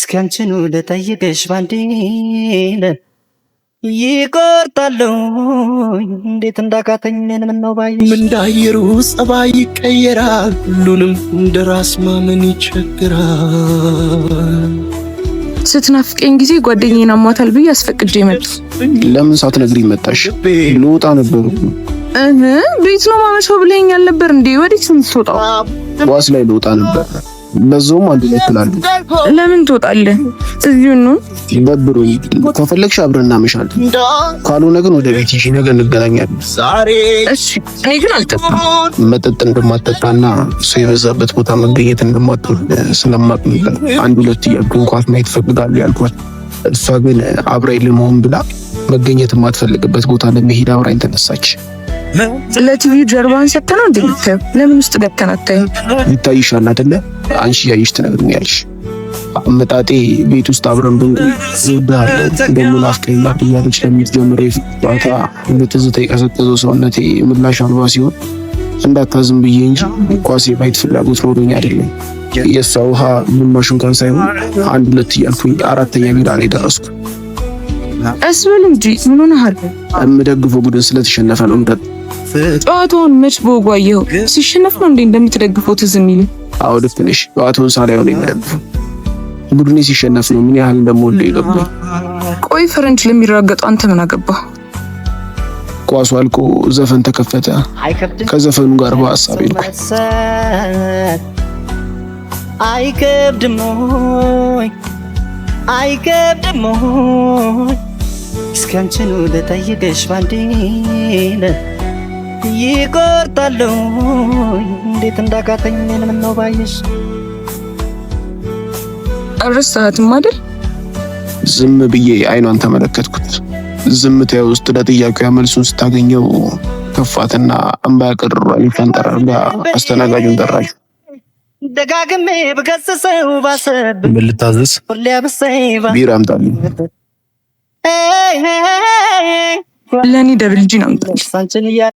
እስኪያንቺኑ ልጠይቅሽ ባንዴ ይቆርጣሉ እንዴት እንዳቃተኝ ምነው ባይሽ እንዳየሩ ጸባይ ይቀየራል ሁሉንም እንደራስ ማመን ይቸግራል። ስትናፍቀኝ ጊዜ ጓደኛዬን አሟታል ብዬ አስፈቅጄ መጣ። ለምን ሳትነግሪኝ መጣሽ? ልወጣ ነበር። ቤት ነው ማመሻው ብለኸኛል ነበር እንዴ? ወዴት ነው የምትወጣው? ዋስ ላይ ልወጣ ነበር። በዛውም አንድ ላይ ትላለህ። ለምን ትወጣለህ? እዚሁ ነው ይደብሩኝ። ከፈለግሽ አብረን እናመሻለን። ካልሆነ ግን ወደ ቤት ይዤ ነገ እንገናኛለን። እሺ። እኔ ግን አልጠጣም። መጠጥ እንደማትጠጣና እሱ የበዛበት ቦታ መገኘት እንደማትወድ ስለማውቅ ነበር አንድ ሁለት እያልኩ እንኳን ማየት እፈልጋለሁ ያልኳት። እሷ ግን አብራኝ ለመሆን ብላ መገኘት የማትፈልግበት ቦታ ለመሄድ አብራኝ ተነሳች። ለቲቪ ጀርባን ሰጥተና እንደምታየው ለምን ውስጥ ገብተን አታየው? ይታይሻል አይደለ? አንቺ ያይሽ ትነግሪኛለሽ። አመጣጤ ቤት ውስጥ አብረን ብንቆይ እወድሃለሁ ደግሞ ናፍቀኸኛል እያለች ለምትጀምረው የፍቅር በትዝታ የቀዘቀዘው ሰውነቴ ምላሽ አልባ ሲሆን እንዳታዝም ብዬ እንጂ ኳሴ ማየት ፍላጎት ኖሮኝ አይደለም። የእሷ ውሃ ግማሽ እንኳን ሳይሆን አንድ ሁለት እያልኩኝ አራተኛ ቢራ ላይ ደረስኩ። እስበል እንጂ ምን ሆነሃል? የምደግፈው ቡድን ስለተሸነፈ ነው። ጨዋታውን መች በጓየው ሲሸነፍ ነው እንዴ እንደምትደግፈው ትዝ የሚል? አዎ ልክ ነሽ። ጨዋታውን ሳላየው ነው የምደግፈው። ቡድኔ ሲሸነፍ ነው ምን ያህል እንደምወደው ይገባል። ቆይ ፈረንጅ ለሚራገጡ አንተ ምን አገባ? ኳሱ አልቆ ዘፈን ተከፈተ። ከዘፈኑ ጋር በሀሳብ ሄድኩ። አይከብድም እስኪያንቺኑ ልጠይቅሽ ባንዴ ይቆርጣሉ እንዴት እንዳቃተኝ ምነው ባይሽ አረሳትም አይደል? ዝም ብዬ አይኗን ተመለከትኩት። ዝምታው ውስጥ ለጥያቄው መልሱን ስታገኘው ከፋትና እንባ ያቀርራል ፈንጠራርጋ አስተናጋጁን ጠራች። ደጋግሜ በከሰሰው ባሰብ ምን ልታዘዝ? ቢራ አምጣልኝ። ለኔ ደብል ጂን አምጣልኝ።